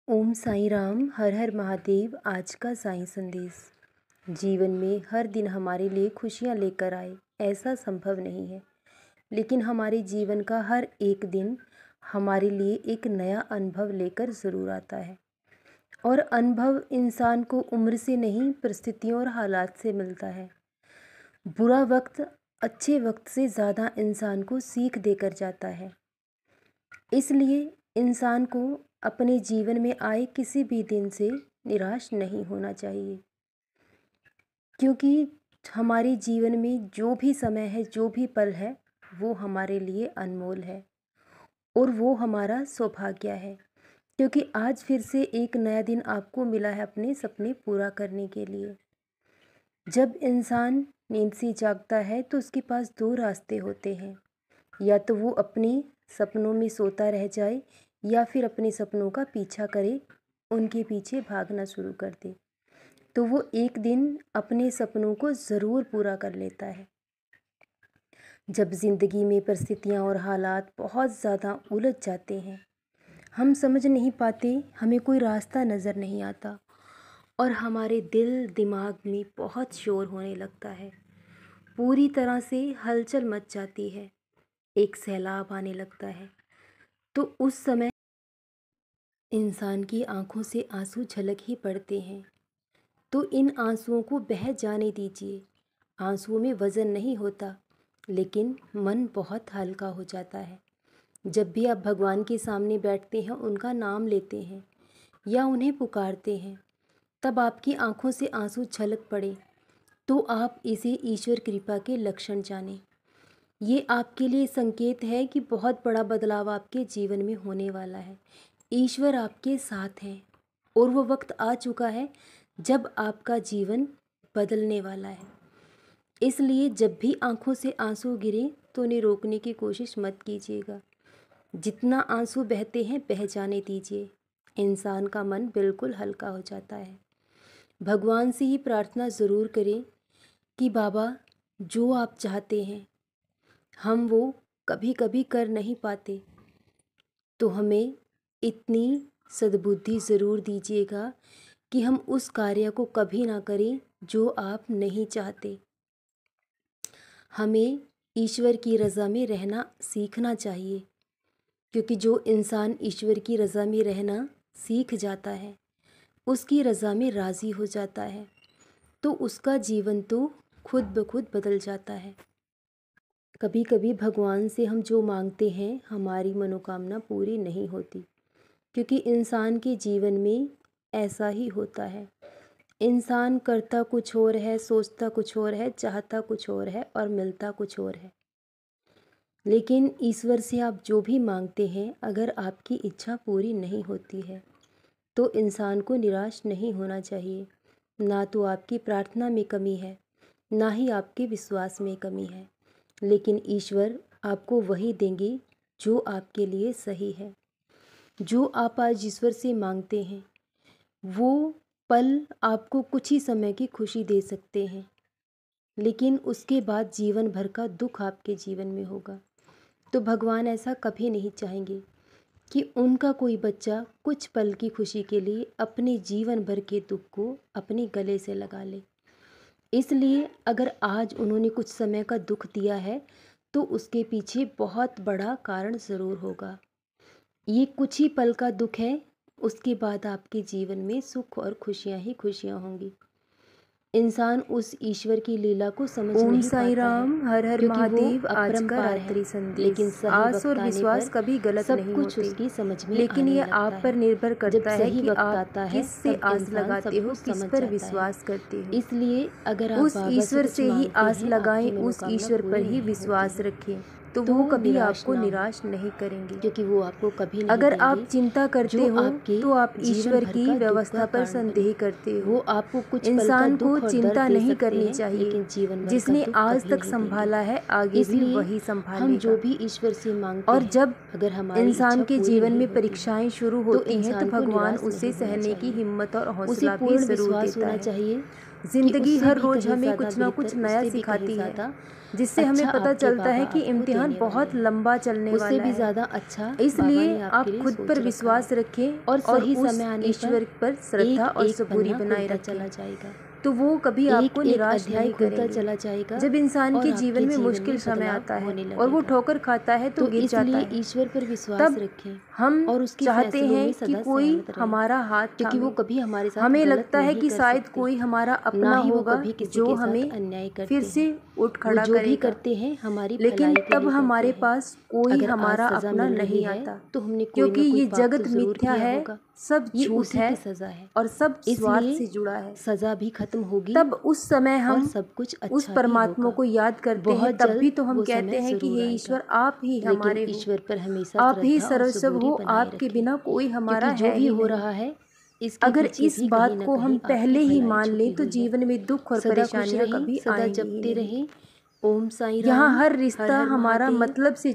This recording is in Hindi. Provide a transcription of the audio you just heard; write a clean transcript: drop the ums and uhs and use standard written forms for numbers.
ओम साईं राम, हर हर महादेव। आज का साईं संदेश। जीवन में हर दिन हमारे लिए खुशियाँ लेकर आए ऐसा संभव नहीं है, लेकिन हमारे जीवन का हर एक दिन हमारे लिए एक नया अनुभव लेकर ज़रूर आता है। और अनुभव इंसान को उम्र से नहीं, परिस्थितियों और हालात से मिलता है। बुरा वक्त अच्छे वक्त से ज़्यादा इंसान को सीख देकर जाता है। इसलिए इंसान को अपने जीवन में आए किसी भी दिन से निराश नहीं होना चाहिए, क्योंकि हमारे जीवन में जो भी समय है, जो भी पल है, वो हमारे लिए अनमोल है और वो हमारा सौभाग्य है। क्योंकि आज फिर से एक नया दिन आपको मिला है अपने सपने पूरा करने के लिए। जब इंसान नींद से जागता है तो उसके पास दो रास्ते होते हैं, या तो वो अपने सपनों में सोता रह जाए या फिर अपने सपनों का पीछा करे, उनके पीछे भागना शुरू कर दे, तो वो एक दिन अपने सपनों को ज़रूर पूरा कर लेता है। जब ज़िंदगी में परिस्थितियाँ और हालात बहुत ज़्यादा उलझ जाते हैं, हम समझ नहीं पाते, हमें कोई रास्ता नज़र नहीं आता और हमारे दिल दिमाग में बहुत शोर होने लगता है, पूरी तरह से हलचल मच जाती है, एक सैलाब आने लगता है। तो उस समय इंसान की आंखों से आंसू झलक ही पड़ते हैं। तो इन आंसुओं को बह जाने दीजिए। आंसुओं में वज़न नहीं होता, लेकिन मन बहुत हल्का हो जाता है। जब भी आप भगवान के सामने बैठते हैं, उनका नाम लेते हैं या उन्हें पुकारते हैं, तब आपकी आंखों से आंसू झलक पड़े, तो आप इसे ईश्वर कृपा के लक्षण जानें। ये आपके लिए संकेत है कि बहुत बड़ा बदलाव आपके जीवन में होने वाला है। ईश्वर आपके साथ हैं और वो वक्त आ चुका है जब आपका जीवन बदलने वाला है। इसलिए जब भी आंखों से आंसू गिरे तो उन्हें रोकने की कोशिश मत कीजिएगा। जितना आंसू बहते हैं बह जाने दीजिए। इंसान का मन बिल्कुल हल्का हो जाता है। भगवान से ही प्रार्थना ज़रूर करें कि बाबा, जो आप चाहते हैं हम वो कभी कभी कर नहीं पाते, तो हमें इतनी सद्बुद्धि ज़रूर दीजिएगा कि हम उस कार्य को कभी ना करें जो आप नहीं चाहते। हमें ईश्वर की रज़ा में रहना सीखना चाहिए, क्योंकि जो इंसान ईश्वर की रज़ा में रहना सीख जाता है, उसकी रज़ा में राज़ी हो जाता है, तो उसका जीवन तो खुद ब खुद बदल जाता है। कभी कभी भगवान से हम जो मांगते हैं हमारी मनोकामना पूरी नहीं होती, क्योंकि इंसान के जीवन में ऐसा ही होता है। इंसान करता कुछ और है, सोचता कुछ और है, चाहता कुछ और है और मिलता कुछ और है। लेकिन ईश्वर से आप जो भी मांगते हैं, अगर आपकी इच्छा पूरी नहीं होती है तो इंसान को निराश नहीं होना चाहिए। ना तो आपकी प्रार्थना में कमी है, ना ही आपके विश्वास में कमी है, लेकिन ईश्वर आपको वही देंगे जो आपके लिए सही है। जो आप आज ईश्वर से मांगते हैं वो पल आपको कुछ ही समय की खुशी दे सकते हैं, लेकिन उसके बाद जीवन भर का दुख आपके जीवन में होगा। तो भगवान ऐसा कभी नहीं चाहेंगे कि उनका कोई बच्चा कुछ पल की खुशी के लिए अपने जीवन भर के दुख को अपने गले से लगा ले। इसलिए अगर आज उन्होंने कुछ समय का दुख दिया है तो उसके पीछे बहुत बड़ा कारण ज़रूर होगा। ये कुछ ही पल का दुख है, उसके बाद आपके जीवन में सुख और खुशियाँ ही खुशियाँ होंगी। इंसान उस ईश्वर की लीला को समझ ओम नहीं साईं पाता राम, है, हर हर क्योंकि वो महादेव। आज का अपरंपार रात्रि है। संदेश। लेकिन सही आस वक्त और आने विश्वास पर कभी गलत सब नहीं कुछ होते, उसकी समझ में लेकिन आने ये लगता आप है। पर निर्भर जब करता है सही कि वक्त आप आता है किस से तब आस इंसान लगाते सब हो, कुछ किस समझ पर जाता है। विश्वास करते हो। इसलिए अगर आप उस बाबा से ईश्वर कुछ से ही मांगते आस हैं, लगाएं, आपकी उस मनोकामना ईश्वर पूरी पर ही नहीं होती विश्वास है, रखें, तो तो वो कभी निराश आपको ना हो, निराश नहीं करेंगे। क्योंकि वो आपको कभी नहीं अगर देंगे आप चिंता करते जो हो आपके तो आप जीवन ईश्वर भर की का दुख व्यवस्था का पर कारण संदेह बने। करते हो। वो आपको कुछ पल का इंसान को दुख और दर्द चिंता दे नहीं सकते करनी हैं, चाहिए। लेकिन जीवन भर का जिसने दुख आज कभी तक नहीं देंगे। संभाला है, आगे भी इसलिए वही हम संभालेगा। जो भी ईश्वर से मांगते और हैं, जब अगर हमारी इंसान इच्छा के पूरी जीवन नहीं में होती है परीक्षाएं शुरू तो होती हैं, तो इंसान को भगवान निराश उसे नहीं होना सहने की चाहिए। हिम्मत और उसे हौसला भी पूर्ण ज़रूर विश्वास देता होना है। चाहिए कि जिंदगी उससे हर भी रोज़ कहीं हमें ज़्यादा कुछ ना कुछ बेहतर, नया उससे भी कहीं सिखाती है। ज़्यादा जिससे अच्छा हमें पता आपके चलता है बाबा कि आपको इम्तिहान देने वाले बहुत हैं। लंबा चलने उससे वाला भी है। ज़्यादा अच्छा बाबा इसलिए ने आपके आप लिए खुद सोच पर रखा विश्वास है रखें और और सही उस समय आने पर ईश्वर पर श्रद्धा एक और एक सबूरी पन्ना बनाए खुलता रखें, चला जाएगा, तो वो कभी एक आपको एक निराश अध्याय नहीं खुलता करेंगे। चला जाएगा जब इंसान और के आपके जीवन में जीवन मुश्किल में समय बदलाव आता है होने और वो लगेगा। ठोकर खाता है तो तो गिर जाता इसलिए है, ईश्वर पर विश्वास तब रखें हम और उसके चाहते फैसलों में हैं कि सदा कोई सहमत रहें, हमारा हाथ क्योंकि वो थामे। कभी हमारे साथ हमें गलत लगता है नहीं कि कर शायद सकते, कोई हमारा ना अपना ही वो होगा कभी किसी जो के साथ हमें अन्याय फिर करते से हैं। उठ वो खड़ा जो भी करेगा, करते हैं हमारी लेकिन भलाई के तब लिए करते हमारे हैं। पास कोई अगर आज हमारा सज़ा अपना मिल रही नहीं है आता, तो हमने कोई क्योंकि ना कोई ये पाप तो जगत ज़रूर मिथ्या किया है, होगा, सब ये झूठ उसी है की सज़ा है। और सब स्वार्थ इसलिए से जुड़ा है। सज़ा भी खत्म होगी तब उस समय और हम सब कुछ उस अच्छा ही परमात्मा होगा। को याद करते हैं, बहुत तब भी जल्द तो हम वो कहते समय हैं कि ज़रूर हे आएगा, ईश्वर आप ही लेकिन हमारे हो, ईश्वर पर हमेशा आप ही श्रद्धा और सर्वस्व सबूरी हो, बनाए आपके रखें, बिना कोई हमारा क्योंकि जो है भी ही हो नहीं। रहा है इसके अगर पीछे इस भी कहीं बात ना को हम कहीं आपकी पहले ही भलाई मान छुपी लें तो हुई है। जीवन में दुख और सदा खुश परेशानियां रहें, कभी सदा आएंगी ही जपते नहीं। रहें। ओम साईं यहाँ राम, हर हर रिश्ता हर हमारा महादेव। मतलब से